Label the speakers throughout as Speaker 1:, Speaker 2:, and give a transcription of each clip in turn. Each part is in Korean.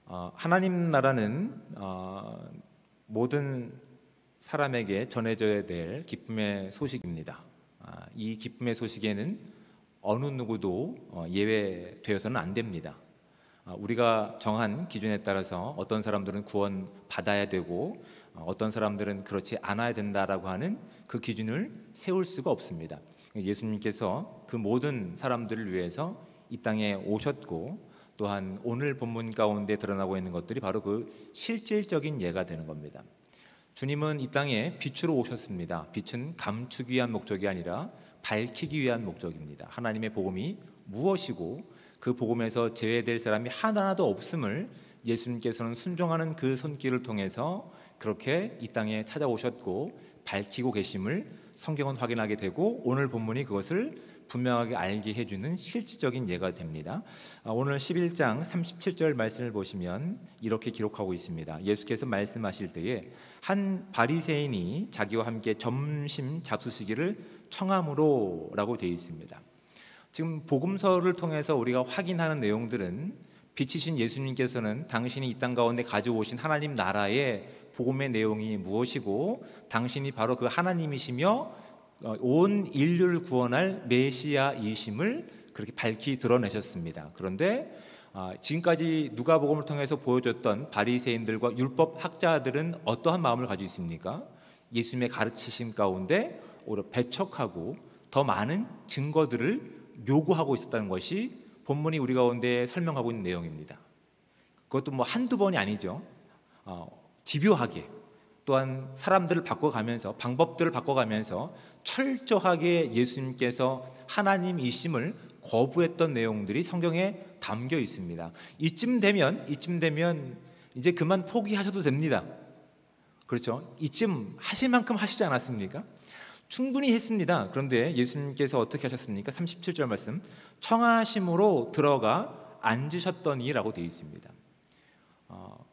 Speaker 1: 하나님 나라는 모든 사람에게 전해져야 될 기쁨의 소식입니다. 이 기쁨의 소식에는 어느 누구도 예외되어서는 안 됩니다. 우리가 정한 기준에 따라서 어떤 사람들은 구원 받아야 되고 어떤 사람들은 그렇지 않아야 된다라고 하는 그 기준을 세울 수가 없습니다. 예수님께서 그 모든 사람들을 위해서 이 땅에 오셨고, 또한 오늘 본문 가운데 드러나고 있는 것들이 바로 그 실질적인 예가 되는 겁니다. 주님은 이 땅에 빛으로 오셨습니다. 빛은 감추기 위한 목적이 아니라 밝히기 위한 목적입니다. 하나님의 복음이 무엇이고 그 복음에서 제외될 사람이 하나도 없음을 예수님께서는 순종하는 그 손길을 통해서 그렇게 이 땅에 찾아오셨고 밝히고 계심을 성경은 확인하게 되고, 오늘 본문이 그것을 분명하게 알게 해주는 실질적인 예가 됩니다. 오늘 11장 37절 말씀을 보시면 이렇게 기록하고 있습니다. 예수께서 말씀하실 때에 한 바리새인이 자기와 함께 점심 잡수시기를 청함으로 라고 되어 있습니다. 지금 복음서를 통해서 우리가 확인하는 내용들은 빛이신 예수님께서는 당신이 이 땅 가운데 가져오신 하나님 나라의 복음의 내용이 무엇이고 당신이 바로 그 하나님이시며 온 인류를 구원할 메시아이심을 그렇게 밝히 드러내셨습니다. 그런데 지금까지 누가복음을 통해서 보여줬던 바리새인들과 율법 학자들은 어떠한 마음을 가지고 있습니까? 예수님의 가르치심 가운데 오히려 배척하고 더 많은 증거들을 요구하고 있었다는 것이 본문이 우리 가운데 설명하고 있는 내용입니다. 그것도 뭐 한두 번이 아니죠. 집요하게, 또한 사람들을 바꿔가면서, 방법들을 바꿔가면서 철저하게 예수님께서 하나님이심을 거부했던 내용들이 성경에 담겨 있습니다. 이쯤 되면 이제 그만 포기하셔도 됩니다. 그렇죠? 이쯤 하실 만큼 하시지 않았습니까? 충분히 했습니다. 그런데 예수님께서 어떻게 하셨습니까? 37절 말씀, 청하심으로 들어가 앉으셨더니 라고 되어 있습니다.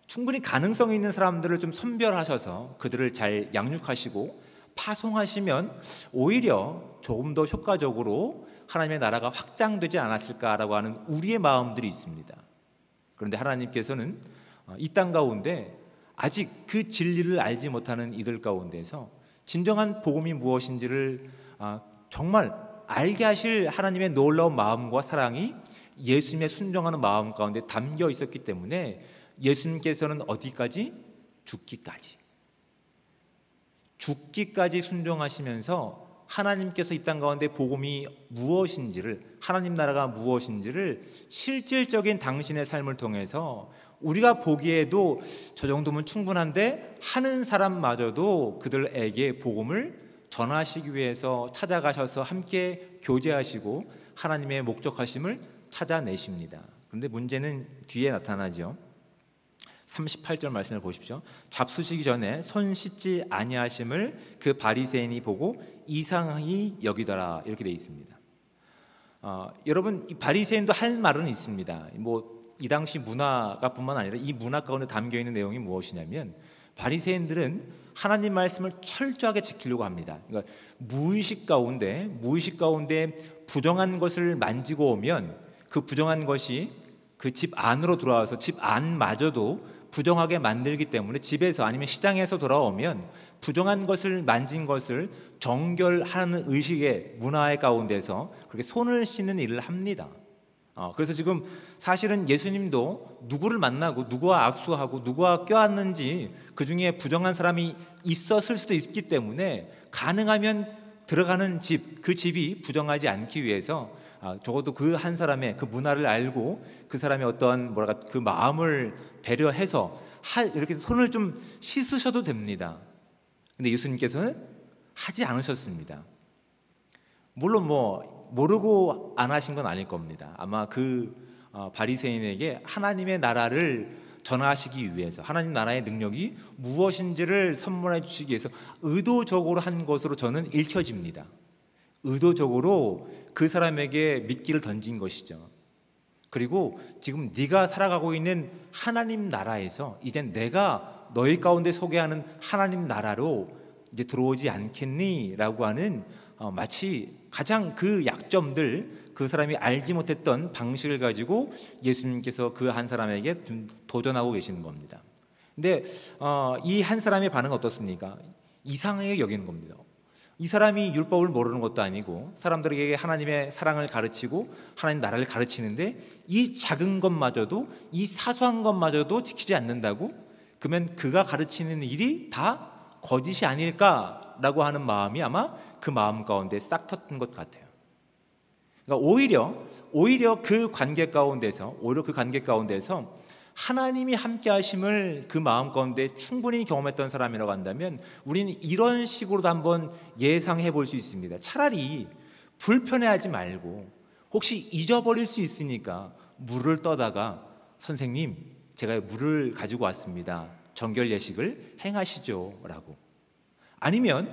Speaker 1: 충분히 가능성이 있는 사람들을 좀 선별하셔서 그들을 잘 양육하시고 파송하시면 오히려 조금 더 효과적으로 하나님의 나라가 확장되지 않았을까라고 하는 우리의 마음들이 있습니다. 그런데 하나님께서는 이 땅 가운데 아직 그 진리를 알지 못하는 이들 가운데서 진정한 복음이 무엇인지를 정말 알게 하실 하나님의 놀라운 마음과 사랑이 예수님의 순종하는 마음 가운데 담겨 있었기 때문에 예수님께서는 어디까지? 죽기까지 순종하시면서 하나님께서 이 땅 가운데 복음이 무엇인지를, 하나님 나라가 무엇인지를 실질적인 당신의 삶을 통해서 우리가 보기에도 저 정도면 충분한데 하는 사람마저도 그들에게 복음을 전하시기 위해서 찾아가셔서 함께 교제하시고 하나님의 목적하심을 찾아내십니다. 그런데 문제는 뒤에 나타나죠. 38절 말씀을 보십시오. 잡수시기 전에 손 씻지 아니하심을 그 바리새인이 보고 이상히 여기더라, 이렇게 되어 있습니다. 여러분, 이 바리새인도 할 말은 있습니다. 이 당시 문화가 뿐만 아니라 이 문화 가운데 담겨 있는 내용이 무엇이냐면, 바리새인들은 하나님 말씀을 철저하게 지키려고 합니다. 그러니까 무의식 가운데 부정한 것을 만지고 오면 그 부정한 것이 그 집 안으로 들어와서 집 안마저도 부정하게 만들기 때문에 집에서 아니면 시장에서 돌아오면 부정한 것을 만진 것을 정결하는 의식의 문화의 가운데서 그렇게 손을 씻는 일을 합니다. 그래서 지금 사실은 예수님도 누구를 만나고 누구와 악수하고 누구와 껴안는지 그 중에 부정한 사람이 있었을 수도 있기 때문에 가능하면 들어가는 집, 그 집이 부정하지 않기 위해서 적어도 그 한 사람의 그 문화를 알고 그 사람의 어떠한 그 마음을 배려해서 이렇게 손을 좀 씻으셔도 됩니다. 근데 예수님께서는 하지 않으셨습니다. 물론 모르고 안 하신 건 아닐 겁니다. 아마 그 바리새인에게 하나님의 나라를 전하시기 위해서, 하나님 나라의 능력이 무엇인지를 선물해 주시기 위해서 의도적으로 한 것으로 저는 읽혀집니다. 의도적으로 그 사람에게 미끼를 던진 것이죠. 그리고 지금 네가 살아가고 있는 하나님 나라에서 이젠 내가 너희 가운데 소개하는 하나님 나라로 이제 들어오지 않겠니? 라고 하는 마치 가장 그 약점들, 그 사람이 알지 못했던 방식을 가지고 예수님께서 그 한 사람에게 도전하고 계시는 겁니다. 근데 이 한 사람의 반응은 어떻습니까? 이상하게 여기는 겁니다. 이 사람이 율법을 모르는 것도 아니고 사람들에게 하나님의 사랑을 가르치고 하나님 나라를 가르치는데 이 작은 것마저도, 이 사소한 것마저도 지키지 않는다고? 그러면 그가 가르치는 일이 다 거짓이 아닐까라고 하는 마음이 아마 그 마음 가운데 싹 텄던 것 같아요. 그러니까 오히려 그 관계 가운데서 하나님이 함께 하심을 그 마음 가운데 충분히 경험했던 사람이라고 한다면 우리는 이런 식으로도 한번 예상해 볼 수 있습니다. 차라리 불편해하지 말고 혹시 잊어버릴 수 있으니까 물을 떠다가 선생님, 제가 물을 가지고 왔습니다. 정결 예식을 행하시죠 라고. 아니면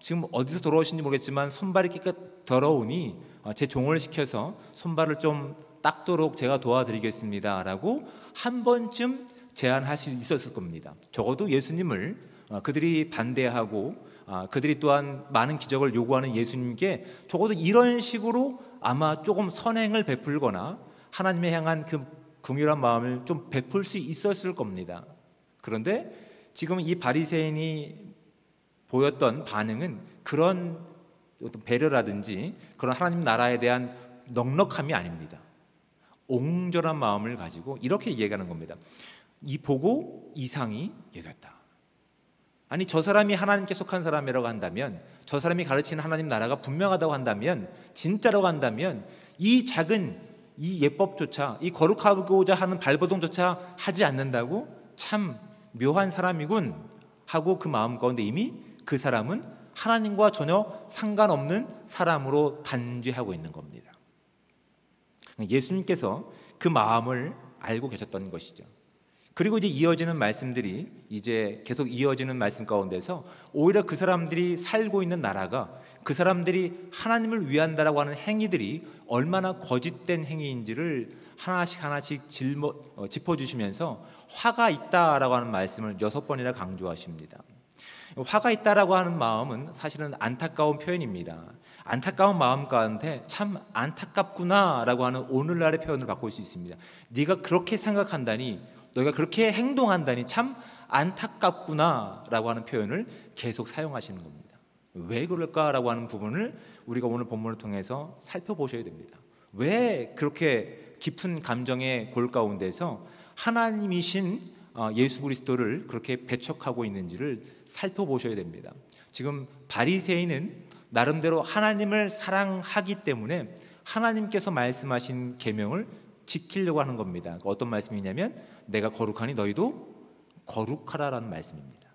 Speaker 1: 지금 어디서 돌아오신지 모르겠지만 손발이 깨끗 더러우니 제 종을 시켜서 손발을 좀 닦도록 제가 도와드리겠습니다 라고 한 번쯤 제안할 수 있었을 겁니다. 적어도 예수님을 그들이 반대하고 그들이 또한 많은 기적을 요구하는 예수님께 적어도 이런 식으로 아마 조금 선행을 베풀거나 하나님에 향한 그 긍휼한 마음을 좀 베풀 수 있었을 겁니다. 그런데 지금 이 바리새인이 보였던 반응은 그런 어떤 배려라든지 그런 하나님 나라에 대한 넉넉함이 아닙니다. 옹졸한 마음을 가지고 이렇게 얘기하는 겁니다. 이 보고 이상히 여겼다. 아니, 저 사람이 하나님께 속한 사람이라고 한다면, 저 사람이 가르치는 하나님 나라가 분명하다고 한다면, 진짜라고 한다면 이 작은 이 예법조차, 이 거룩하고자 하는 발버둥조차 하지 않는다고? 참 묘한 사람이군 하고 그 마음 가운데 이미 그 사람은 하나님과 전혀 상관없는 사람으로 단죄하고 있는 겁니다. 예수님께서 그 마음을 알고 계셨던 것이죠. 그리고 이제 이어지는 말씀들이 이제 계속 이어지는 말씀 가운데서 오히려 그 사람들이 살고 있는 나라가, 그 사람들이 하나님을 위한다라고 하는 행위들이 얼마나 거짓된 행위인지를 하나씩 짚어주시면서 화가 있다라고 하는 말씀을 6번이나 강조하십니다. 화가 있다라고 하는 마음은 사실은 안타까운 표현입니다. 안타까운 마음 가운데 참 안타깝구나라고 하는 오늘날의 표현을 바꿀 수 있습니다. 네가 그렇게 생각한다니, 너희가 그렇게 행동한다니 참 안타깝구나라고 하는 표현을 계속 사용하시는 겁니다. 왜 그럴까라고 하는 부분을 우리가 오늘 본문을 통해서 살펴보셔야 됩니다. 왜 그렇게 깊은 감정의 골 가운데서 하나님이신 예수 그리스도를 그렇게 배척하고 있는지를 살펴보셔야 됩니다. 지금 바리새인은 나름대로 하나님을 사랑하기 때문에 하나님께서 말씀하신 계명을 지키려고 하는 겁니다. 어떤 말씀이냐면 내가 거룩하니 너희도 거룩하라라는 말씀입니다.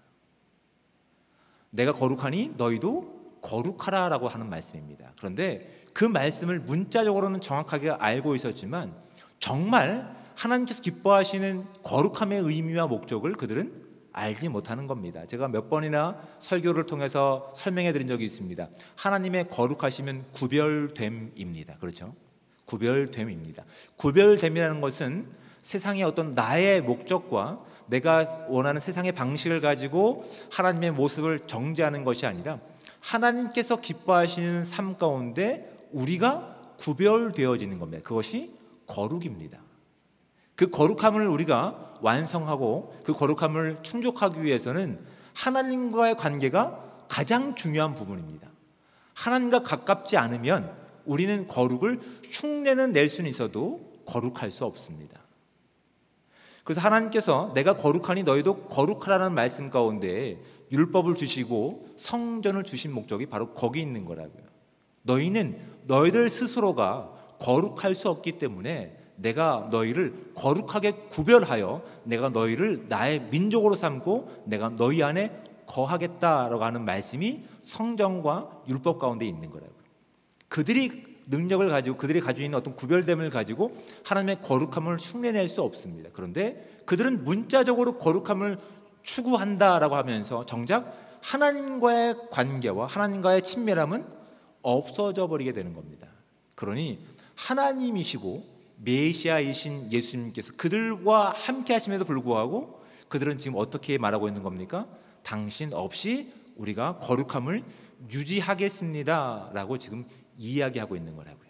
Speaker 1: 내가 거룩하니 너희도 거룩하라라고 하는 말씀입니다. 그런데 그 말씀을 문자적으로는 정확하게 알고 있었지만 정말 하나님께서 기뻐하시는 거룩함의 의미와 목적을 그들은 알지 못하는 겁니다. 제가 몇 번이나 설교를 통해서 설명해 드린 적이 있습니다. 하나님의 거룩하심은 구별됨입니다. 그렇죠? 구별됨입니다. 구별됨이라는 것은 세상의 어떤 나의 목적과 내가 원하는 세상의 방식을 가지고 하나님의 모습을 정죄하는 것이 아니라 하나님께서 기뻐하시는 삶 가운데 우리가 구별되어지는 겁니다. 그것이 거룩입니다. 그 거룩함을 우리가 완성하고 그 거룩함을 충족하기 위해서는 하나님과의 관계가 가장 중요한 부분입니다. 하나님과 가깝지 않으면 우리는 거룩을 흉내는 낼 수는 있어도 거룩할 수 없습니다. 그래서 하나님께서 내가 거룩하니 너희도 거룩하라는 말씀 가운데 율법을 주시고 성전을 주신 목적이 바로 거기 있는 거라고요. 너희는 너희들 스스로가 거룩할 수 없기 때문에 내가 너희를 거룩하게 구별하여 내가 너희를 나의 민족으로 삼고 내가 너희 안에 거하겠다라고 하는 말씀이 성경과 율법 가운데 있는 거라고요. 그들이 능력을 가지고 그들이 가지고 있는 어떤 구별됨을 가지고 하나님의 거룩함을 흉내낼 수 없습니다. 그런데 그들은 문자적으로 거룩함을 추구한다라고 하면서 정작 하나님과의 관계와 하나님과의 친밀함은 없어져 버리게 되는 겁니다. 그러니 하나님이시고 메시아이신 예수님께서 그들과 함께 하심에도 불구하고 그들은 지금 어떻게 말하고 있는 겁니까? 당신 없이 우리가 거룩함을 유지하겠습니다 라고 지금 이야기하고 있는 거라고요.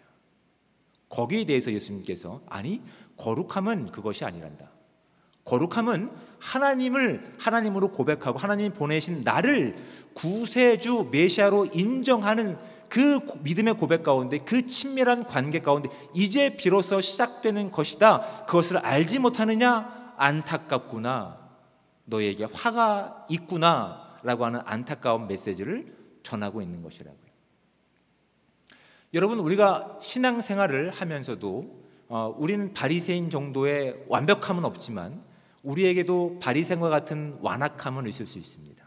Speaker 1: 거기에 대해서 예수님께서 아니, 거룩함은 그것이 아니란다. 거룩함은 하나님을 하나님으로 고백하고 하나님이 보내신 나를 구세주 메시아로 인정하는 그 믿음의 고백 가운데, 그 친밀한 관계 가운데 이제 비로소 시작되는 것이다. 그것을 알지 못하느냐? 안타깝구나. 너에게 화가 있구나 라고 하는 안타까운 메시지를 전하고 있는 것이라고요. 여러분, 우리가 신앙생활을 하면서도 우리는 바리새인 정도의 완벽함은 없지만 우리에게도 바리새인과 같은 완악함은 있을 수 있습니다.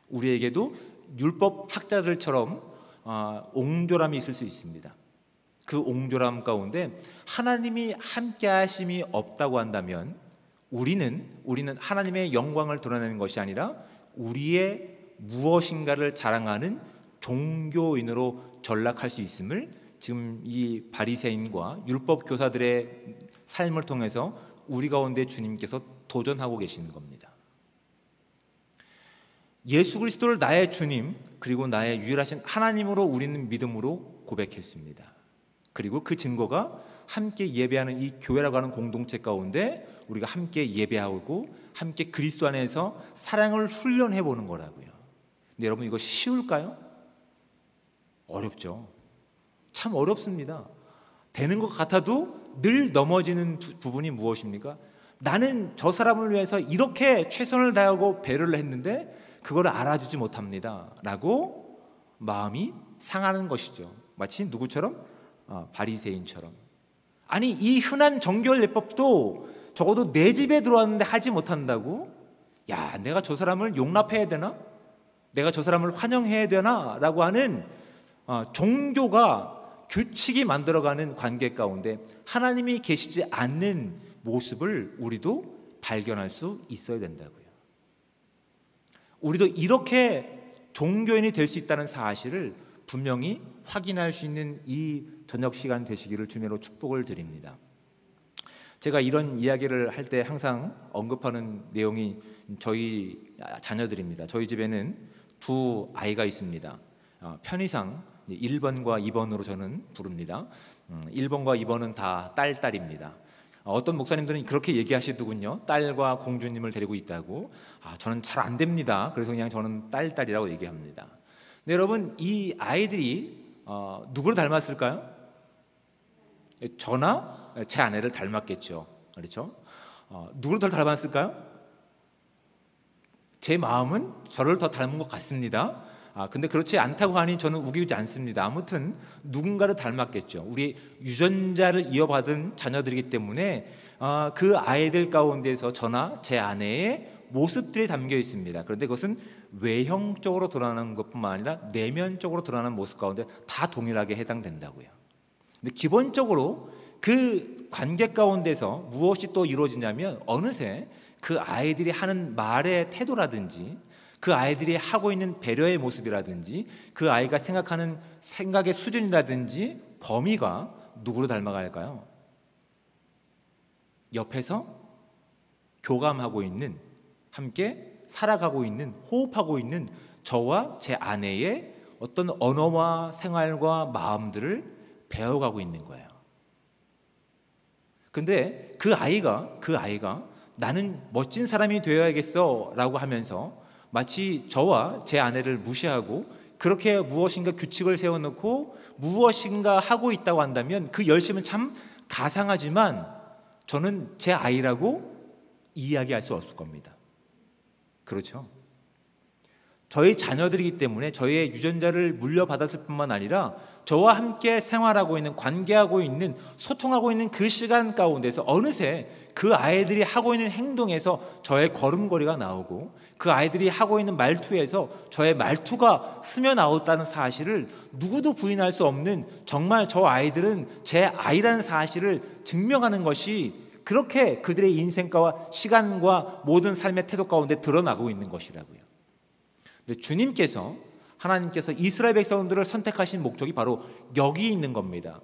Speaker 1: 우리에게도 율법 학자들처럼 옹졸함이 있을 수 있습니다. 그 옹졸함 가운데 하나님이 함께 하심이 없다고 한다면 우리는 하나님의 영광을 드러내는 것이 아니라 우리의 무엇인가를 자랑하는 종교인으로 전락할 수 있음을 지금 이 바리새인과 율법 교사들의 삶을 통해서 우리 가운데 주님께서 도전하고 계시는 겁니다. 예수 그리스도를 나의 주님 그리고 나의 유일하신 하나님으로 우리는 믿음으로 고백했습니다. 그리고 그 증거가 함께 예배하는 이 교회라고 하는 공동체 가운데 우리가 함께 예배하고 함께 그리스도 안에서 사랑을 훈련해 보는 거라고요. 근데 여러분, 이것이 쉬울까요? 어렵죠. 참 어렵습니다. 되는 것 같아도 늘 넘어지는 부분이 무엇입니까? 나는 저 사람을 위해서 이렇게 최선을 다하고 배려를 했는데 그걸 알아주지 못합니다 라고 마음이 상하는 것이죠. 마치 누구처럼? 바리새인처럼. 아니, 이 흔한 정결 예법도 적어도 내 집에 들어왔는데 하지 못한다고? 야, 내가 저 사람을 용납해야 되나? 내가 저 사람을 환영해야 되나? 라고 하는 종교가 규칙이 만들어가는 관계 가운데 하나님이 계시지 않는 모습을 우리도 발견할 수 있어야 된다고요. 우리도 이렇게 종교인이 될 수 있다는 사실을 분명히 확인할 수 있는 이 저녁 시간 되시기를 주님으로 축복을 드립니다. 제가 이런 이야기를 할 때 항상 언급하는 내용이 저희 자녀들입니다. 저희 집에는 두 아이가 있습니다. 편의상 1번과 2번으로 저는 부릅니다. 1번과 2번은 다 딸입니다. 어떤 목사님들은 그렇게 얘기하시더군요. 딸과 공주님을 데리고 있다고. 저는 잘 안 됩니다. 그래서 그냥 저는 딸이라고 얘기합니다. 근데 여러분, 이 아이들이 누구를 닮았을까요? 저나 제 아내를 닮았겠죠. 그렇죠? 누구를 더 닮았을까요? 제 마음은 저를 더 닮은 것 같습니다. 근데 그렇지 않다고 하니 저는 우기지 않습니다. 아무튼 누군가를 닮았겠죠. 우리 유전자를 이어받은 자녀들이기 때문에 그 아이들 가운데서 저나 제 아내의 모습들이 담겨 있습니다. 그런데 그것은 외형적으로 드러나는 것뿐만 아니라 내면적으로 드러나는 모습 가운데 다 동일하게 해당된다고요. 근데 기본적으로 그 관계 가운데서 무엇이 또 이루어지냐면 어느새 그 아이들이 하는 말의 태도라든지 그 아이들이 하고 있는 배려의 모습이라든지 그 아이가 생각하는 생각의 수준이라든지 범위가 누구로 닮아갈까요? 옆에서 교감하고 있는, 함께 살아가고 있는, 호흡하고 있는 저와 제 아내의 어떤 언어와 생활과 마음들을 배워가고 있는 거예요. 근데 그 아이가 나는 멋진 사람이 되어야겠어 라고 하면서 마치 저와 제 아내를 무시하고 그렇게 무엇인가 규칙을 세워놓고 무엇인가 하고 있다고 한다면 그 열심은 참 가상하지만 저는 제 아이라고 이야기할 수 없을 겁니다. 그렇죠? 저희 자녀들이기 때문에 저희의 유전자를 물려받았을 뿐만 아니라 저와 함께 생활하고 있는, 관계하고 있는, 소통하고 있는 그 시간 가운데서 어느새 그 아이들이 하고 있는 행동에서 저의 걸음걸이가 나오고 그 아이들이 하고 있는 말투에서 저의 말투가 스며나왔다는 사실을 누구도 부인할 수 없는, 정말 저 아이들은 제 아이라는 사실을 증명하는 것이 그렇게 그들의 인생과 시간과 모든 삶의 태도 가운데 드러나고 있는 것이라고요. 근데 주님께서, 하나님께서 이스라엘 백성들을 선택하신 목적이 바로 여기 있는 겁니다.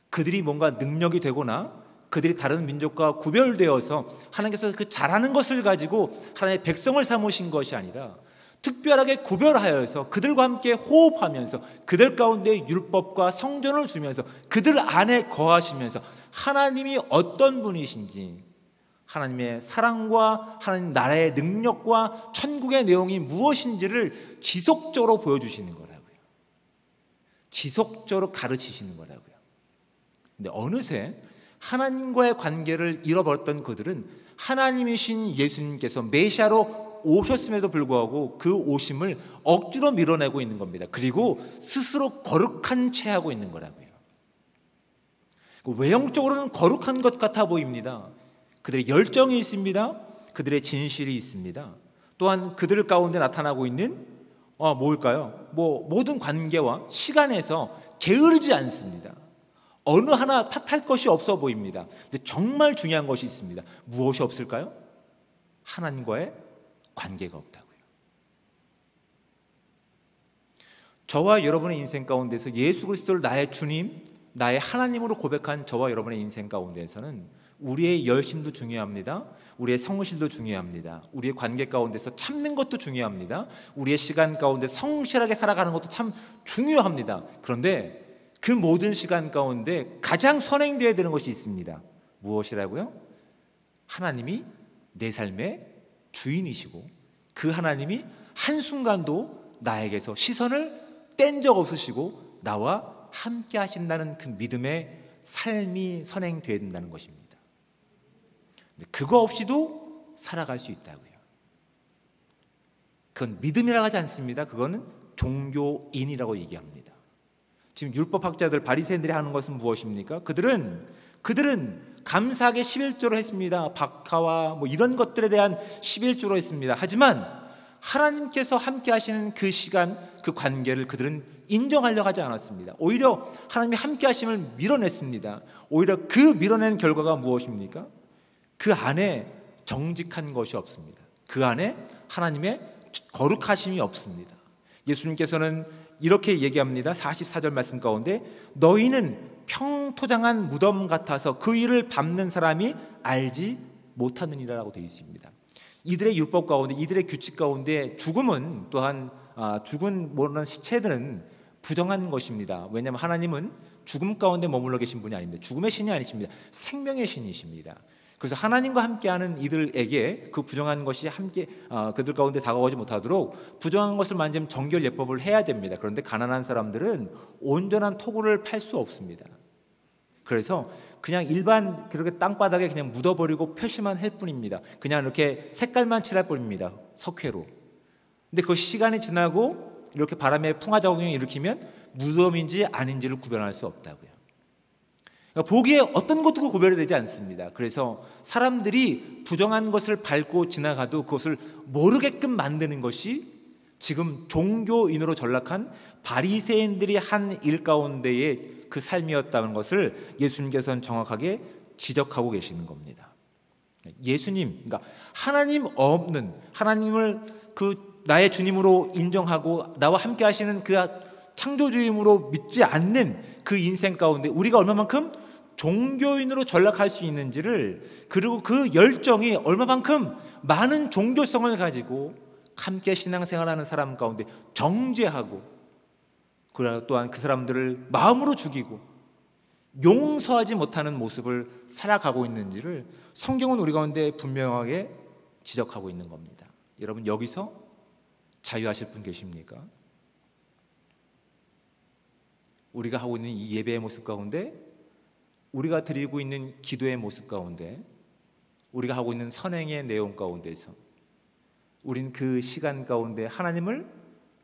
Speaker 1: 그들이 뭔가 능력이 되거나 그들이 다른 민족과 구별되어서 하나님께서 그 잘하는 것을 가지고 하나님의 백성을 삼으신 것이 아니라 특별하게 구별하여서 그들과 함께 호흡하면서 그들 가운데 율법과 성전을 주면서 그들 안에 거하시면서 하나님이 어떤 분이신지, 하나님의 사랑과 하나님 나라의 능력과 천국의 내용이 무엇인지를 지속적으로 보여주시는 거라고요. 지속적으로 가르치시는 거라고요. 근데 어느새 하나님과의 관계를 잃어버렸던 그들은 하나님이신 예수님께서 메시아로 오셨음에도 불구하고 그 오심을 억지로 밀어내고 있는 겁니다. 그리고 스스로 거룩한 채 하고 있는 거라고요. 외형적으로는 거룩한 것 같아 보입니다. 그들의 열정이 있습니다. 그들의 진실이 있습니다. 또한 그들 가운데 나타나고 있는 뭘까요? 모든 관계와 시간에서 게으르지 않습니다. 어느 하나 탓할 것이 없어 보입니다. 근데 정말 중요한 것이 있습니다. 무엇이 없을까요? 하나님과의 관계가 없다고요. 저와 여러분의 인생 가운데서 예수 그리스도를 나의 주님, 나의 하나님으로 고백한 저와 여러분의 인생 가운데에서는 우리의 열심도 중요합니다. 우리의 성실도 중요합니다. 우리의 관계 가운데서 참는 것도 중요합니다. 우리의 시간 가운데 성실하게 살아가는 것도 참 중요합니다. 그런데 그 모든 시간 가운데 가장 선행되어야 되는 것이 있습니다. 무엇이라고요? 하나님이 내 삶의 주인이시고 그 하나님이 한순간도 나에게서 시선을 뗀 적 없으시고 나와 함께 하신다는 그 믿음의 삶이 선행되어야 된다는 것입니다. 그거 없이도 살아갈 수 있다고요. 그건 믿음이라고 하지 않습니다. 그거는 종교인이라고 얘기합니다. 지금 율법학자들 바리새인들이 하는 것은 무엇입니까? 그들은 감사하게 11조를 했습니다. 박하와 이런 것들에 대한 11조로 했습니다. 하지만 하나님께서 함께 하시는 그 시간, 그 관계를 그들은 인정하려고 하지 않았습니다. 오히려 하나님이 함께 하심을 밀어냈습니다. 오히려 그 밀어낸 결과가 무엇입니까? 그 안에 정직한 것이 없습니다. 그 안에 하나님의 거룩하심이 없습니다. 예수님께서는 이렇게 얘기합니다. 44절 말씀 가운데 너희는 평토장한 무덤 같아서 그 일을 밟는 사람이 알지 못하느니라라고 되어 있습니다. 이들의 율법 가운데, 이들의 규칙 가운데 죽음은 또한 죽은 모르는 시체들은 부정한 것입니다. 왜냐하면 하나님은 죽음 가운데 머물러 계신 분이 아닙니다. 죽음의 신이 아니십니다. 생명의 신이십니다. 그래서 하나님과 함께하는 이들에게 그 부정한 것이 함께 그들 가운데 다가오지 못하도록 부정한 것을 만지면 정결 예법을 해야 됩니다. 그런데 가난한 사람들은 온전한 토구를 팔 수 없습니다. 그래서 그냥 일반 그렇게 땅바닥에 그냥 묻어버리고 표시만 할 뿐입니다. 그냥 이렇게 색깔만 칠할 뿐입니다. 석회로. 근데 그 시간이 지나고 이렇게 바람에 풍화작용을 일으키면 무덤인지 아닌지를 구별할 수 없다고요. 그러니까 보기에 어떤 것도 구별이 되지 않습니다. 그래서 사람들이 부정한 것을 밟고 지나가도 그것을 모르게끔 만드는 것이 지금 종교인으로 전락한 바리새인들이 한 일 가운데의 그 삶이었다는 것을 예수님께서는 정확하게 지적하고 계시는 겁니다. 예수님, 그러니까 하나님 없는, 하나님을 그 나의 주님으로 인정하고 나와 함께 하시는 그 창조주임으로 믿지 않는 그 인생 가운데 우리가 얼마만큼 종교인으로 전락할 수 있는지를, 그리고 그 열정이 얼마만큼 많은 종교성을 가지고 함께 신앙생활하는 사람 가운데 정죄하고, 그리고 또한 그 사람들을 마음으로 죽이고 용서하지 못하는 모습을 살아가고 있는지를 성경은 우리 가운데 분명하게 지적하고 있는 겁니다. 여러분, 여기서 자유하실 분 계십니까? 우리가 하고 있는 이 예배의 모습 가운데, 우리가 드리고 있는 기도의 모습 가운데, 우리가 하고 있는 선행의 내용 가운데서 우린 그 시간 가운데 하나님을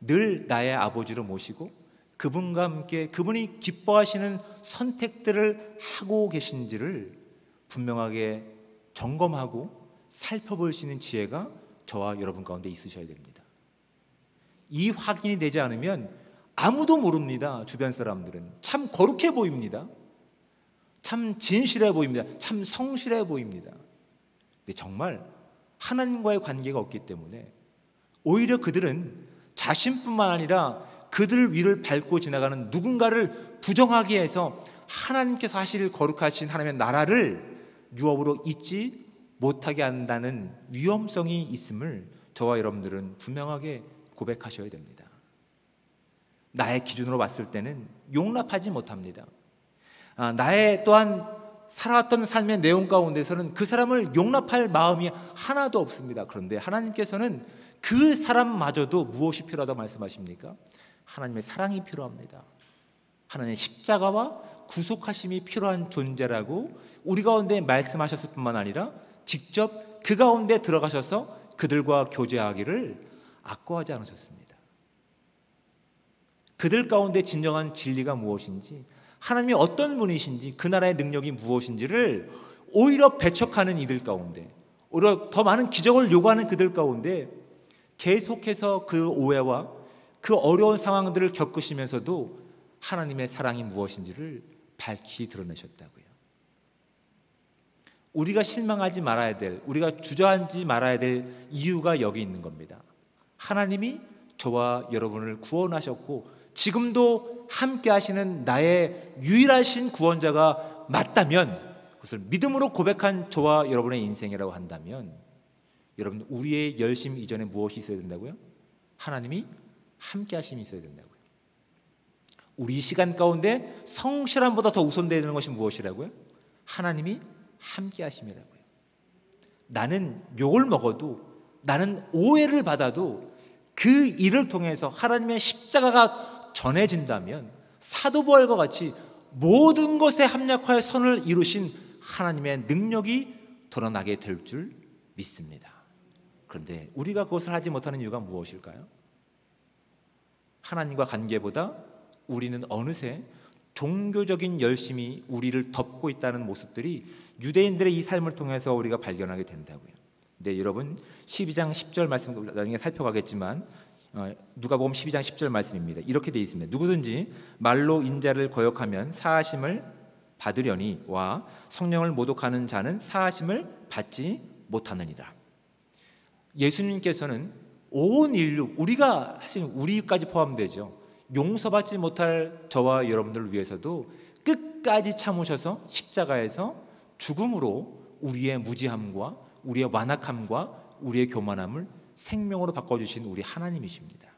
Speaker 1: 늘 나의 아버지로 모시고 그분과 함께 그분이 기뻐하시는 선택들을 하고 계신지를 분명하게 점검하고 살펴볼 수 있는 지혜가 저와 여러분 가운데 있으셔야 됩니다. 이 확인이 되지 않으면 아무도 모릅니다. 주변 사람들은 참 거룩해 보입니다. 참 진실해 보입니다. 참 성실해 보입니다. 근데 정말 하나님과의 관계가 없기 때문에 오히려 그들은 자신뿐만 아니라 그들 위를 밟고 지나가는 누군가를 부정하게 해서 하나님께서 하실 거룩하신 하나님의 나라를 유업으로 잊지 못하게 한다는 위험성이 있음을 저와 여러분들은 분명하게 고백하셔야 됩니다. 나의 기준으로 봤을 때는 용납하지 못합니다. 나의 또한 살아왔던 삶의 내용 가운데서는 그 사람을 용납할 마음이 하나도 없습니다. 그런데 하나님께서는 그 사람마저도 무엇이 필요하다고 말씀하십니까? 하나님의 사랑이 필요합니다. 하나님의 십자가와 구속하심이 필요한 존재라고 우리 가운데 말씀하셨을 뿐만 아니라 직접 그 가운데 들어가셔서 그들과 교제하기를 아까워하지 않으셨습니다. 그들 가운데 진정한 진리가 무엇인지, 하나님이 어떤 분이신지, 그 나라의 능력이 무엇인지를 오히려 배척하는 이들 가운데, 오히려 더 많은 기적을 요구하는 그들 가운데 계속해서 그 오해와 그 어려운 상황들을 겪으시면서도 하나님의 사랑이 무엇인지를 밝히 드러내셨다고요. 우리가 실망하지 말아야 될, 우리가 주저앉지 말아야 될 이유가 여기 있는 겁니다. 하나님이 저와 여러분을 구원하셨고 지금도 함께 하시는 나의 유일하신 구원자가 맞다면, 그것을 믿음으로 고백한 저와 여러분의 인생이라고 한다면, 여러분, 우리의 열심 이전에 무엇이 있어야 된다고요? 하나님이 함께 하심이 있어야 된다고요. 우리 시간 가운데 성실함보다 더 우선되는 것이 무엇이라고요? 하나님이 함께 하심이라고요. 나는 욕을 먹어도, 나는 오해를 받아도 그 일을 통해서 하나님의 십자가가 전해진다면 사도 바울과 같이 모든 것에 합력하여 선을 이루신 하나님의 능력이 드러나게 될 줄 믿습니다. 그런데 우리가 그것을 하지 못하는 이유가 무엇일까요? 하나님과 관계보다 우리는 어느새 종교적인 열심이 우리를 덮고 있다는 모습들이 유대인들의 이 삶을 통해서 우리가 발견하게 된다고요. 네, 여러분 12장 10절 말씀 나중에 살펴가겠지만 누가복음 12장 10절 말씀입니다. 이렇게 되어 있습니다. 누구든지 말로 인자를 거역하면 사하심을 받으려니와 성령을 모독하는 자는 사하심을 받지 못하느니라. 예수님께서는 온 인류, 우리가 사실 우리까지 포함되죠. 용서받지 못할 저와 여러분들을 위해서도 끝까지 참으셔서 십자가에서 죽음으로 우리의 무지함과 우리의 완악함과 우리의 교만함을 생명으로 바꿔주신 우리 하나님이십니다.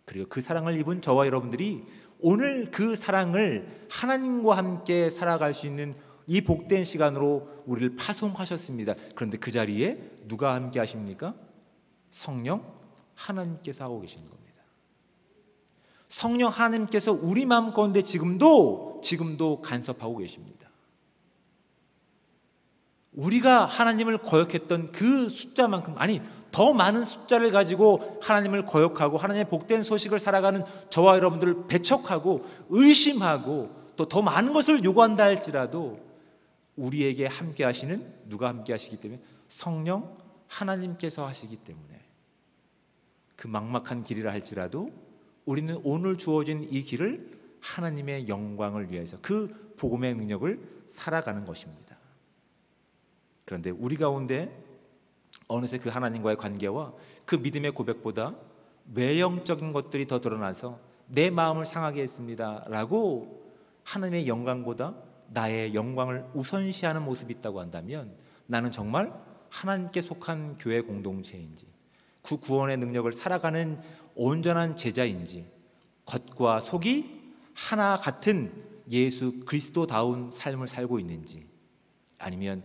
Speaker 1: 그리고 그 사랑을 입은 저와 여러분들이 오늘 그 사랑을 하나님과 함께 살아갈 수 있는 이 복된 시간으로 우리를 파송하셨습니다. 그런데 그 자리에 누가 함께 하십니까? 성령 하나님께서 하고 계시는 겁니다. 성령 하나님께서 우리 마음 가운데 지금도 간섭하고 계십니다. 우리가 하나님을 거역했던 그 숫자만큼, 아니 더 많은 숫자를 가지고 하나님을 거역하고 하나님의 복된 소식을 살아가는 저와 여러분들을 배척하고 의심하고 또 더 많은 것을 요구한다 할지라도 우리에게 함께 하시는, 누가 함께 하시기 때문에? 성령 하나님께서 하시기 때문에 그 막막한 길이라 할지라도 우리는 오늘 주어진 이 길을 하나님의 영광을 위해서 그 복음의 능력을 살아가는 것입니다. 그런데 우리 가운데 어느새 그 하나님과의 관계와 그 믿음의 고백보다 외형적인 것들이 더 드러나서 내 마음을 상하게 했습니다 라고 하나님의 영광보다 나의 영광을 우선시하는 모습이 있다고 한다면, 나는 정말 하나님께 속한 교회 공동체인지 그 구원의 능력을 살아가는 온전한 제자인지, 겉과 속이 하나 같은 예수 그리스도다운 삶을 살고 있는지, 아니면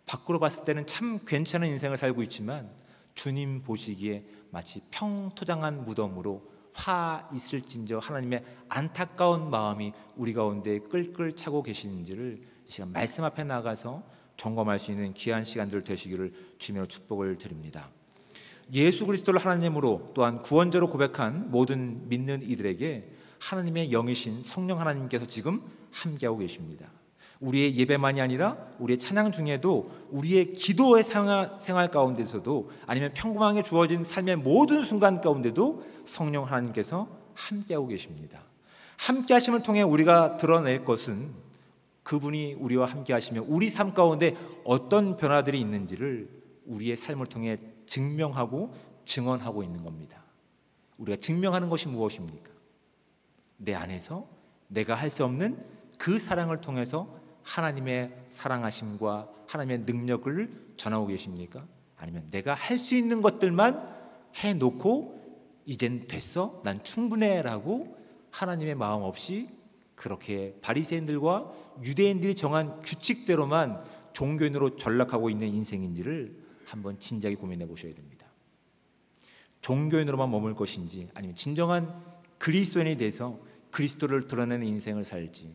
Speaker 1: 밖으로 봤을 때는 참 괜찮은 인생을 살고 있지만 주님 보시기에 마치 평토장한 무덤으로 화 있을진저 하나님의 안타까운 마음이 우리 가운데 끌끌 차고 계시는지를 이 시간 말씀 앞에 나가서 점검할 수 있는 귀한 시간들 되시기를 주님으로 축복을 드립니다. 예수 그리스도를 하나님으로 또한 구원자로 고백한 모든 믿는 이들에게 하나님의 영이신 성령 하나님께서 지금 함께하고 계십니다. 우리의 예배만이 아니라 우리의 찬양 중에도 우리의 기도의 생활 가운데서도, 아니면 평범하게 주어진 삶의 모든 순간 가운데도 성령 하나님께서 함께하고 계십니다. 함께하심을 통해 우리가 드러낼 것은 그분이 우리와 함께하시며 우리 삶 가운데 어떤 변화들이 있는지를 우리의 삶을 통해 증명하고 증언하고 있는 겁니다. 우리가 증명하는 것이 무엇입니까? 내 안에서 내가 할 수 없는 그 사랑을 통해서 하나님의 사랑하심과 하나님의 능력을 전하고 계십니까? 아니면 내가 할 수 있는 것들만 해놓고 이젠 됐어? 난 충분해라고 하나님의 마음 없이 그렇게 바리새인들과 유대인들이 정한 규칙대로만 종교인으로 전락하고 있는 인생인지를 한번 진지하게 고민해 보셔야 됩니다. 종교인으로만 머물 것인지 아니면 진정한 그리스도인이 돼서 그리스도를 드러내는 인생을 살지,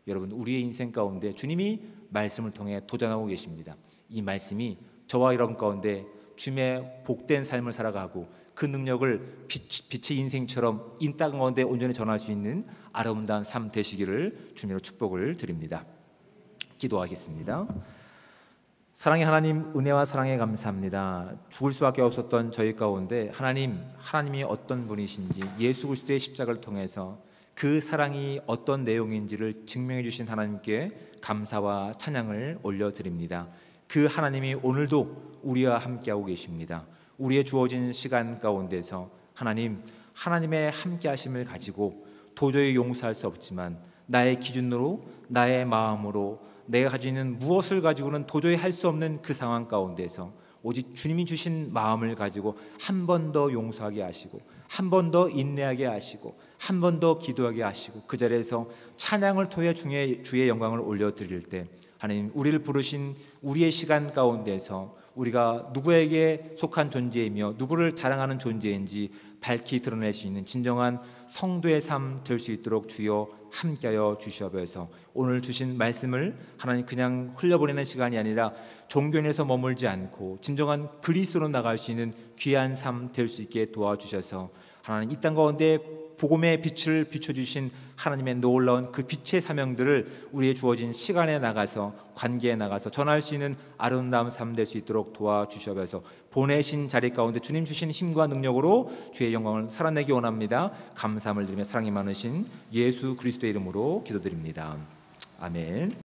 Speaker 1: 여러분, 우리의 인생 가운데 주님이 말씀을 통해 도전하고 계십니다. 이 말씀이 저와 여러분 가운데 주님의 복된 삶을 살아가고 그 능력을 빛의 인생처럼 이 땅 가운데 온전히 전할 수 있는 아름다운 삶 되시기를 주님으로 축복을 드립니다. 기도하겠습니다. 사랑의 하나님, 은혜와 사랑에 감사합니다. 죽을 수밖에 없었던 저희 가운데 하나님이 어떤 분이신지 예수 그리스도의 십자가를 통해서 그 사랑이 어떤 내용인지를 증명해 주신 하나님께 감사와 찬양을 올려드립니다. 그 하나님이 오늘도 우리와 함께하고 계십니다. 우리의 주어진 시간 가운데서 하나님의 함께하심을 가지고 도저히 용서할 수 없지만 나의 기준으로, 나의 마음으로 내가 가지고 있는 무엇을 가지고는 도저히 할 수 없는 그 상황 가운데서 오직 주님이 주신 마음을 가지고 한 번 더 용서하게 하시고 한 번 더 인내하게 하시고 한 번 더 기도하게 하시고 그 자리에서 찬양을 통해 주의 영광을 올려드릴 때 하나님, 우리를 부르신 우리의 시간 가운데서 우리가 누구에게 속한 존재이며 누구를 자랑하는 존재인지 밝히 드러낼 수 있는 진정한 성도의 삶 될 수 있도록 주여 함께하여 주시옵소서. 오늘 주신 말씀을 하나님 그냥 흘려보내는 시간이 아니라 종교인에서 머물지 않고 진정한 그리스도로 나갈 수 있는 귀한 삶 될 수 있게 도와주셔서 하나님, 이 땅 가운데 복음의 빛을 비춰주신 하나님의 놀라운 그 빛의 사명들을 우리의 주어진 시간에 나가서, 관계에 나가서 전할 수 있는 아름다운 삶 될 수 있도록 도와주셔서 보내신 자리 가운데 주님 주신 힘과 능력으로 주의 영광을 살아내기 원합니다. 감사함을 드리며 사랑이 많으신 예수 그리스도의 이름으로 기도드립니다. 아멘.